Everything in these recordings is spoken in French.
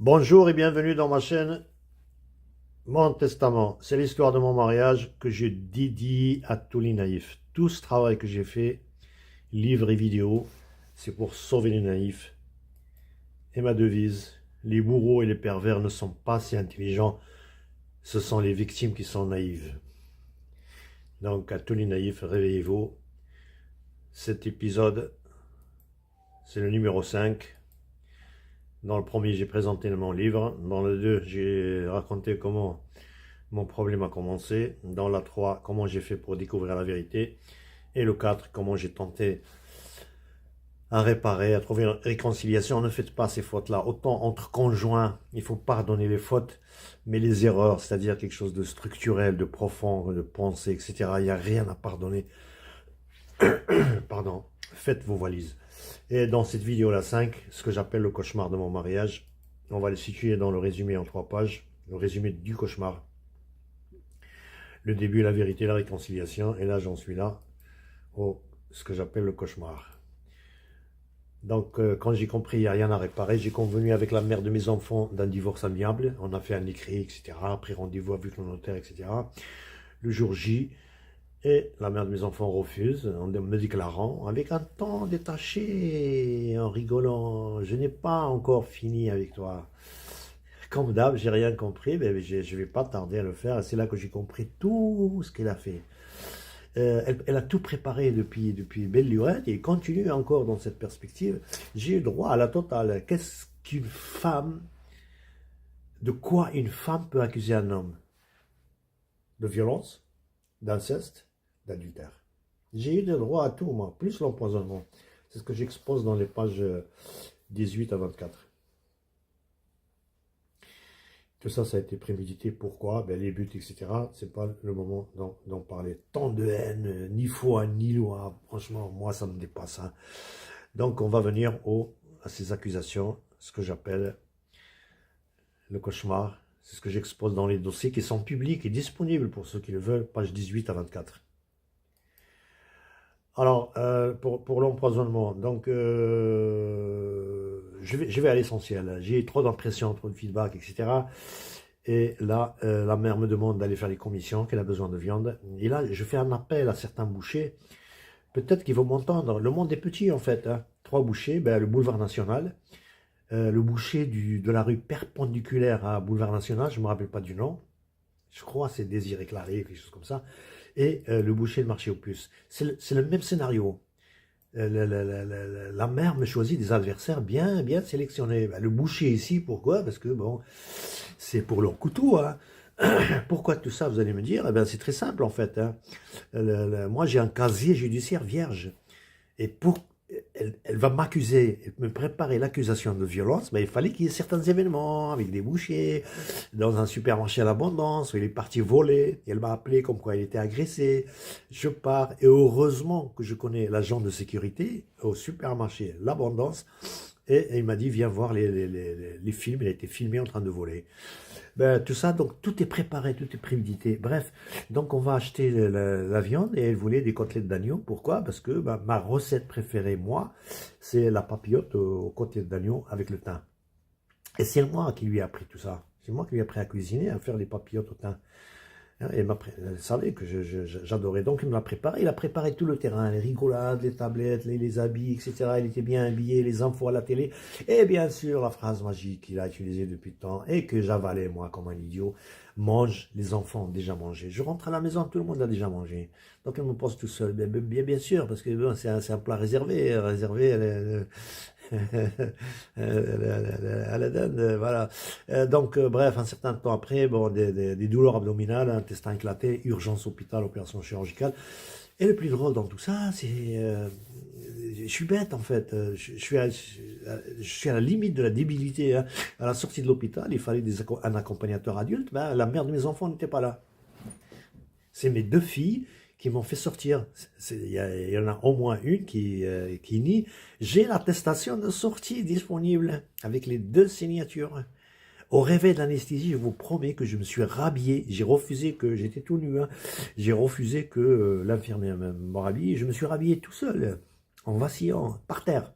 Bonjour et bienvenue dans ma chaîne Mon Testament. C'est l'histoire de mon mariage que je dédie à tous les naïfs. Tout ce travail que j'ai fait, livres et vidéos, c'est pour sauver les naïfs. Et ma devise, les bourreaux et les pervers ne sont pas si intelligents, ce sont les victimes qui sont naïves. Donc à tous les naïfs, réveillez-vous. Cet épisode, c'est le numéro 5. Dans le premier, j'ai présenté mon livre. Dans le 2, j'ai raconté comment mon problème a commencé. Dans la 3, comment j'ai fait pour découvrir la vérité. Et le 4, comment j'ai tenté à réparer, à trouver une réconciliation. Ne faites pas ces fautes-là. Autant entre conjoints, il faut pardonner les fautes, mais les erreurs, c'est-à-dire quelque chose de structurel, de profond, de pensée, etc., il n'y a rien à pardonner. Pardon. Faites vos valises. Et dans cette vidéo, la 5, ce que j'appelle le cauchemar de mon mariage, on va le situer dans le résumé en 3 pages, le résumé du cauchemar. Le début, la vérité, la réconciliation, et là, j'en suis là, au ce que j'appelle le cauchemar. Donc, quand j'ai compris, il n'y a rien à réparer, j'ai convenu avec la mère de mes enfants d'un divorce amiable, on a fait un écrit, etc., après rendez-vous avec le notaire, etc. Le jour J, et la mère de mes enfants refuse, en me déclarant, avec un ton détaché, en rigolant, je n'ai pas encore fini avec toi. Comme d'hab, j'ai rien compris, mais je ne vais pas tarder à le faire. C'est là que j'ai compris tout ce qu'elle a fait. Elle a tout préparé depuis belle lurette et continue encore dans cette perspective. J'ai eu droit à la totale. Qu'est-ce qu'une femme, de quoi une femme peut accuser un homme? De violence, d'inceste, d'adultère. J'ai eu le droit à tout, moi, plus l'empoisonnement. C'est ce que j'expose dans les pages 18 à 24. Tout ça, ça a été prémédité. Pourquoi? Ben, les buts, etc. C'est pas le moment d'en parler. Tant de haine, ni foi, ni loi. Franchement, moi, ça me dépasse. Hein. Donc, on va venir à ces accusations, ce que j'appelle le cauchemar. C'est ce que j'expose dans les dossiers qui sont publics et disponibles pour ceux qui le veulent, pages 18 à 24. Alors, pour l'empoisonnement, donc, je vais à l'essentiel. J'ai trop d'impressions, trop de feedback, etc. Et là, la mère me demande d'aller faire les commissions, qu'elle a besoin de viande. Et là, je fais un appel à certains bouchers. Peut-être qu'ils vont m'entendre. Le monde est petit, en fait. Hein. 3 bouchers, ben, le boulevard National, le boucher de la rue perpendiculaire à boulevard National, je ne me rappelle pas du nom. Je crois que c'est Désiré Claré, quelque chose comme ça. Et le boucher de marché aux puces. C'est le même scénario. La mère me choisit des adversaires bien sélectionnés. Ben, le boucher ici, pourquoi? Parce que, bon, c'est pour leur couteau. Hein. Pourquoi tout ça, vous allez me dire? Eh ben, c'est très simple, en fait. Hein. Moi, j'ai un casier judiciaire vierge. Et elle va m'accuser, me préparer l'accusation de violence, mais il fallait qu'il y ait certains événements avec des bouchers, dans un supermarché à l'abondance, où il est parti voler, et elle m'a appelé comme quoi il était agressé. Je pars, et heureusement que je connais l'agent de sécurité au supermarché l'abondance, et il m'a dit, viens voir les films, il a été filmé en train de voler. Ben, tout ça, donc tout est préparé, tout est prémédité. Bref, donc on va acheter la viande et elle voulait des côtelettes d'agneau. Pourquoi? Parce que ben, ma recette préférée, moi, c'est la papillote aux côtelettes d'agneau avec le thym. Et c'est moi qui lui ai appris tout ça. C'est moi qui lui ai appris à cuisiner, à faire les papillotes au thym. Et elle savait que j'adorais. Donc il me l'a préparé. Il a préparé tout le terrain, les rigolades, les tablettes, les habits, etc. Il était bien habillé, les infos à la télé. Et bien sûr, la phrase magique qu'il a utilisée depuis le temps et que j'avalais moi comme un idiot. Mange, les enfants ont déjà mangé. Je rentre à la maison, tout le monde a déjà mangé. Donc elle me pose tout seul. Bien sûr, parce que bon, c'est un plat réservé. À la dinde, voilà. Donc, bref, un certain temps après, bon, des douleurs abdominales, intestin éclaté, urgence hôpital, opération chirurgicale. Et le plus drôle dans tout ça, c'est... je suis bête, en fait. Je suis à la limite de la débilité. Hein. À la sortie de l'hôpital, il fallait un accompagnateur adulte. Ben, la mère de mes enfants n'était pas là. C'est mes 2 filles qui m'ont fait sortir. Il y en a au moins une qui nie. J'ai l'attestation de sortie disponible avec les 2 signatures. Au réveil de l'anesthésie, je vous promets que je me suis rhabillé. J'ai refusé que j'étais tout nu. Hein. J'ai refusé que l'infirmière me rhabille. Je me suis rhabillé tout seul, en vacillant, par terre.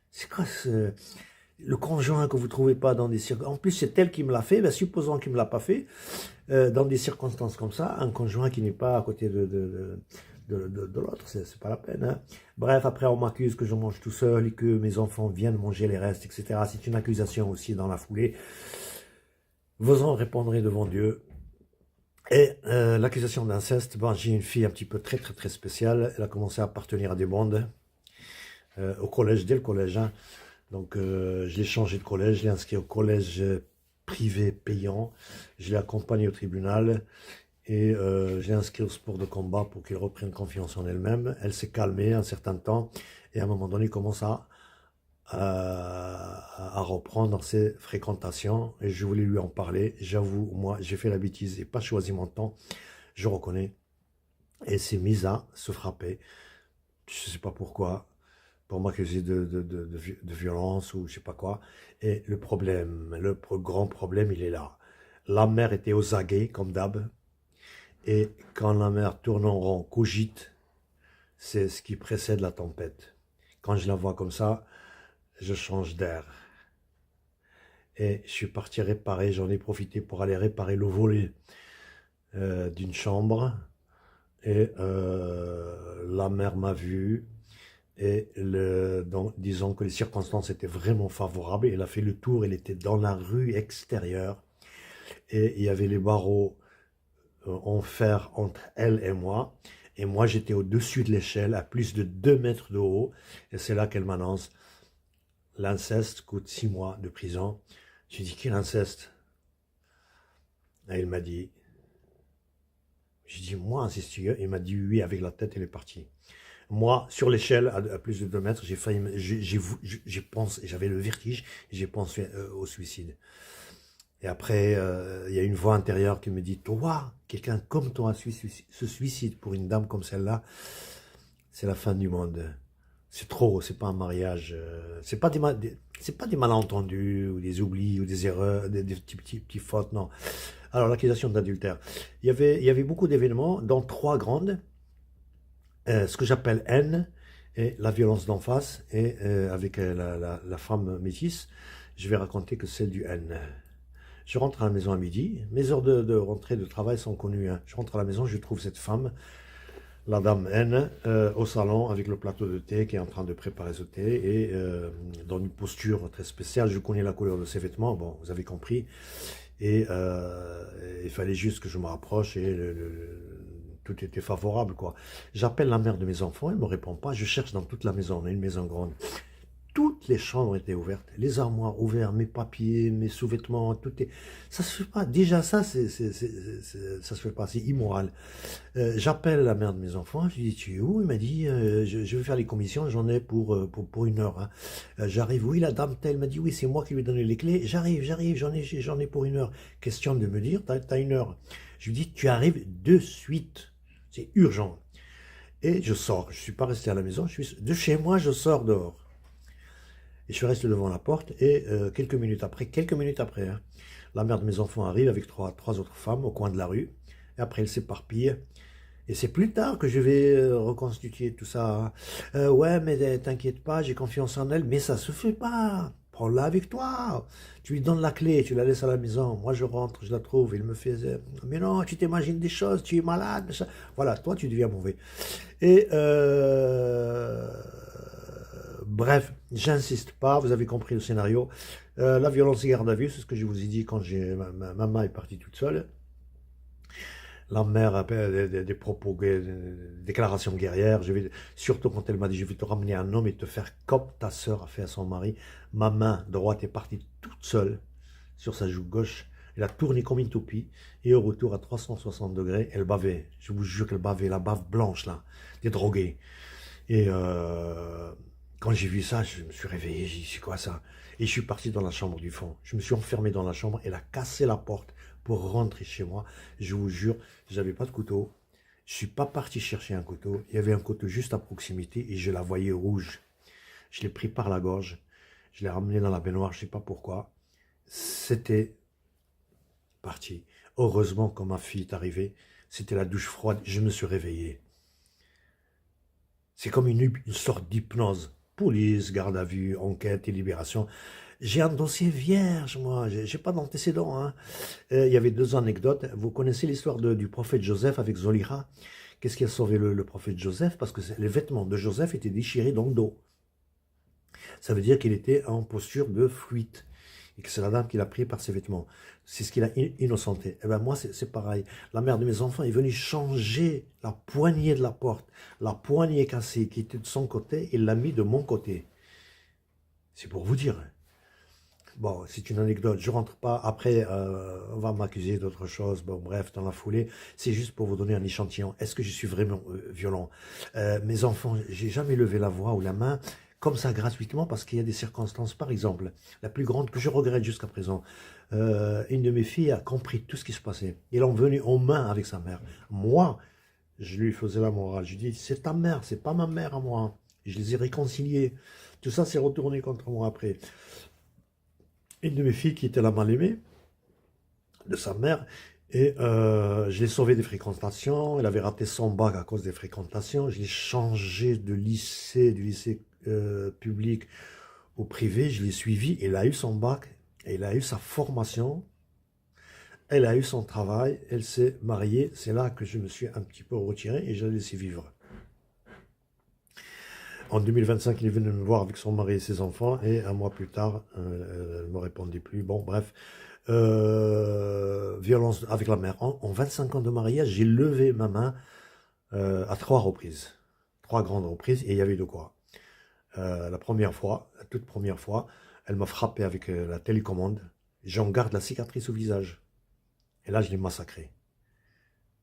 C'est quoi ce... Le conjoint que vous ne trouvez pas dans des circonstances, en plus c'est elle qui me l'a fait, ben, supposons qu'il ne me l'a pas fait, dans des circonstances comme ça, un conjoint qui n'est pas à côté de l'autre, c'est pas la peine. Hein. Bref, après on m'accuse que je mange tout seul et que mes enfants viennent manger les restes, etc. C'est une accusation aussi dans la foulée. Vous en répondrez devant Dieu. Et l'accusation d'inceste, bon, j'ai une fille un petit peu très spéciale, elle a commencé à appartenir à des bandes au collège, dès le collège, hein. Donc, je l'ai changé de collège, je l'ai inscrit au collège privé payant, je l'ai accompagné au tribunal et je l'ai inscrit au sport de combat pour qu'elle reprenne confiance en elle-même. Elle s'est calmée un certain temps et à un moment donné, elle commence à reprendre ses fréquentations et je voulais lui en parler. J'avoue, moi, j'ai fait la bêtise et pas choisi mon temps, je reconnais. Et s'est mise à se frapper, je ne sais pas pourquoi. Pour m'accuser de violence ou je sais pas quoi. Et le problème, grand problème, il est là. La mère était aux aguets, comme d'hab. Et quand la mère tourne en rond, cogite, c'est ce qui précède la tempête. Quand je la vois comme ça, je change d'air. Et je suis parti réparer, j'en ai profité pour aller réparer le volet d'une chambre. Et la mère m'a vu. Et donc, disons que les circonstances étaient vraiment favorables. Elle a fait le tour, elle était dans la rue extérieure. Et il y avait les barreaux en fer entre elle et moi. Et moi, j'étais au-dessus de l'échelle, à plus de 2 mètres de haut. Et c'est là qu'elle m'annonce, l'inceste coûte 6 mois de prison. J'ai dit, quel inceste? Et il m'a dit, j'ai dit, moi, insistueux. Il m'a dit oui, avec la tête, elle est partie. Moi, sur l'échelle, à plus de 2 mètres, j'ai failli, j'ai pensé, j'avais le vertige, j'ai pensé au suicide. Et après, il y a une voix intérieure qui me dit, toi, quelqu'un comme toi se suicide pour une dame comme celle-là, c'est la fin du monde. C'est trop, c'est pas un mariage, c'est pas c'est pas des malentendus, ou des oublis, ou des erreurs, des petits fautes, non. Alors, l'accusation d'adultère. Il y avait beaucoup d'événements, dont 3 grandes. Ce que j'appelle haine et la violence d'en face et avec la femme métisse, je vais raconter que c'est du haine. Je rentre à la maison à midi, mes heures de rentrée de travail sont connues. Hein. Je rentre à la maison, je trouve cette femme, la dame N, au salon avec le plateau de thé qui est en train de préparer ce thé et dans une posture très spéciale. Je connais la couleur de ses vêtements, bon, vous avez compris. Et il fallait juste que je me rapproche et tout était favorable, quoi. J'appelle la mère de mes enfants, elle ne me répond pas. Je cherche dans toute la maison, on a une maison grande. Toutes les chambres étaient ouvertes, les armoires ouvertes, mes papiers, mes sous-vêtements, tout est... Ça se fait pas. Déjà ça, ça se fait pas, c'est immoral. J'appelle la mère de mes enfants, je lui dis, tu es où? Il m'a dit, je vais faire les commissions, j'en ai pour 1 heure. Hein. J'arrive, oui, la dame telle m'a dit, oui, c'est moi qui lui ai donné les clés. J'arrive, j'en ai pour 1 heure. Question de me dire, t'as 1 heure. Je lui dis, tu arrives de suite, c'est urgent. Et je sors, je suis pas resté à la maison, de chez moi, je sors dehors. Et je reste devant la porte et quelques minutes après, hein, la mère de mes enfants arrive avec trois autres femmes au coin de la rue. Et après, elle s'éparpille. Et c'est plus tard que je vais reconstituer tout ça. Ouais, mais t'inquiète pas, j'ai confiance en elle. Mais ça se fait pas. Prends-la avec toi. Tu lui donnes la clé, tu la laisses à la maison. Moi, je rentre, je la trouve. Il me fait, mais non, tu t'imagines des choses, tu es malade. Ça. Voilà, toi, tu deviens mauvais. Et bref, j'insiste pas, vous avez compris le scénario. La violence et garde à vue, c'est ce que je vous ai dit quand ma maman est partie toute seule. La mère a fait des propos, des déclarations guerrières. Surtout quand elle m'a dit, je vais te ramener un homme et te faire comme ta sœur a fait à son mari. Ma main droite est partie toute seule sur sa joue gauche. Elle a tourné comme une toupie. Et au retour, à 360 degrés, elle bavait. Je vous jure qu'elle bavait, la bave blanche, là, des drogués. Et quand j'ai vu ça, je me suis réveillé, j'ai dit, c'est quoi ça? Et je suis parti dans la chambre du fond. Je me suis enfermé dans la chambre, elle a cassé la porte pour rentrer chez moi. Je vous jure, j'avais pas de couteau. Je suis pas parti chercher un couteau. Il y avait un couteau juste à proximité et je la voyais rouge. Je l'ai pris par la gorge. Je l'ai ramené dans la baignoire, je sais pas pourquoi. C'était parti. Heureusement, quand ma fille est arrivée, c'était la douche froide. Je me suis réveillé. C'est comme une sorte d'hypnose. Police, garde à vue, enquête et libération. J'ai un dossier vierge, moi, j'ai pas d'antécédent, hein. Il y avait deux anecdotes. Vous connaissez l'histoire du prophète Joseph avec Zolira? Qu'est-ce qui a sauvé le prophète Joseph? Parce que les vêtements de Joseph étaient déchirés dans le dos. Ça veut dire qu'il était en posture de fuite. Et que c'est la dame qui l'a pris par ses vêtements. C'est ce qu'il a innocenté. Eh ben moi, c'est pareil. La mère de mes enfants est venue changer la poignée de la porte. La poignée cassée qui était de son côté, il l'a mis de mon côté. C'est pour vous dire. Bon, c'est une anecdote, je rentre pas. Après, on va m'accuser d'autre chose. Bon, bref, dans la foulée, c'est juste pour vous donner un échantillon. Est-ce que je suis vraiment violent? Mes enfants, j'ai jamais levé la voix ou la main comme ça gratuitement parce qu'il y a des circonstances. Par exemple, la plus grande que je regrette jusqu'à présent, une de mes filles a compris tout ce qui se passait. Elle en venait en main avec sa mère. Moi, je lui faisais la morale. Je lui dis, c'est ta mère, c'est pas ma mère à moi. Je les ai réconciliés. Tout ça s'est retourné contre moi après. Une de mes filles qui était la mal-aimée de sa mère, et je l'ai sauvée des fréquentations. Elle avait raté son bac à cause des fréquentations. Je l'ai changé de lycée, du lycée public au privé. Je l'ai suivie. Elle a eu son bac, elle a eu sa formation, elle a eu son travail, elle s'est mariée. C'est là que je me suis un petit peu retiré et je l'ai laissé vivre. En 2025, il est venu me voir avec son mari et ses enfants, et un mois plus tard, elle ne me répondait plus. Bon, bref, violence avec la mère. En 25 ans de mariage, j'ai levé ma main à 3 reprises. 3 grandes reprises, et il y avait de quoi. La première fois, la toute première fois, elle m'a frappé avec la télécommande. J'en garde la cicatrice au visage. Et là, je l'ai massacré.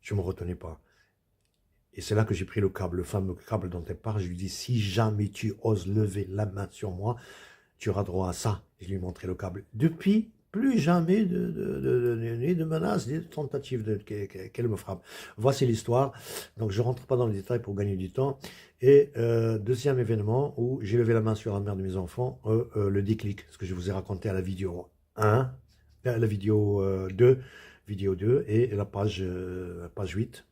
Je ne me retenais pas. Et c'est là que j'ai pris le câble, le fameux câble dont elle parle. Je lui dis, si jamais tu oses lever la main sur moi, tu auras droit à ça. Je lui ai montré le câble. Depuis, plus jamais de menaces, ni de tentatives qu'elle me frappe. Voici l'histoire. Donc, je ne rentre pas dans les détails pour gagner du temps. Et deuxième événement où j'ai levé la main sur la mère de mes enfants, le déclic, ce que je vous ai raconté à la vidéo 1, la vidéo 2, et la page 8.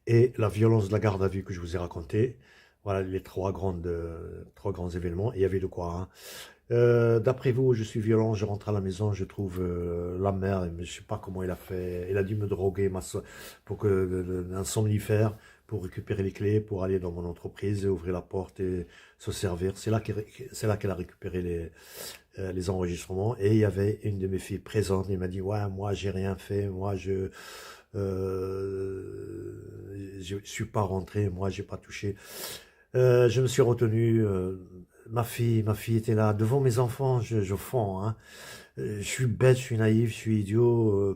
Et la violence de la garde à vue que je vous ai raconté. Voilà les trois grands événements. Et il y avait de quoi. Hein. D'après vous, je suis violent, je rentre à la maison, je trouve la mère, mais je ne sais pas comment il a fait. Il a dû me droguer pour un somnifère pour récupérer les clés, pour aller dans mon entreprise et ouvrir la porte et se servir. C'est là qu'elle a récupéré les enregistrements. Et il y avait une de mes filles présente. Elle m'a dit, ouais, moi, j'ai rien fait. Moi, je suis pas rentré. Moi, j'ai pas touché. Je me suis retenu. Ma fille était là devant mes enfants. Je fonds. Hein. Je suis bête, je suis naïf, je suis idiot.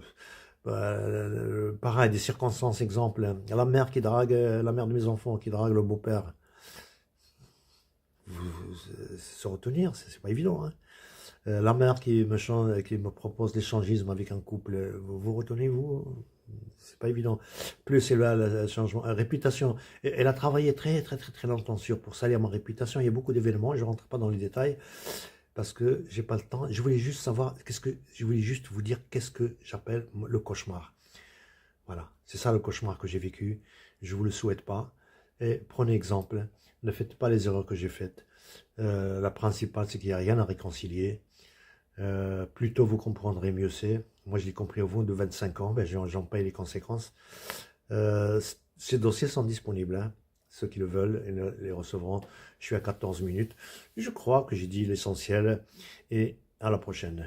Pareil, des circonstances, exemple. La mère la mère de mes enfants qui drague le beau-père. Se retenir, c'est pas évident. Hein. La mère qui me propose l'échangisme avec un couple, vous retenez, vous? C'est pas évident. Plus c'est le changement, réputation. Elle a travaillé très, très, très, très longtemps pour salir ma réputation. Il y a beaucoup d'événements, je ne rentre pas dans les détails parce que j'ai pas le temps. Je voulais juste savoir, je voulais juste vous dire qu'est-ce que j'appelle le cauchemar. Voilà, c'est ça le cauchemar que j'ai vécu. Je vous le souhaite pas. Et prenez exemple, ne faites pas les erreurs que j'ai faites. La principale, c'est qu'il n'y a rien à réconcilier. Plus tôt vous comprendrez, mieux c'est. Moi, je l'ai compris au bout de 25 ans, ben, j'en paye les conséquences. Ces dossiers sont disponibles. Hein. Ceux qui le veulent les recevront. Je suis à 14 minutes. Je crois que j'ai dit l'essentiel. Et à la prochaine.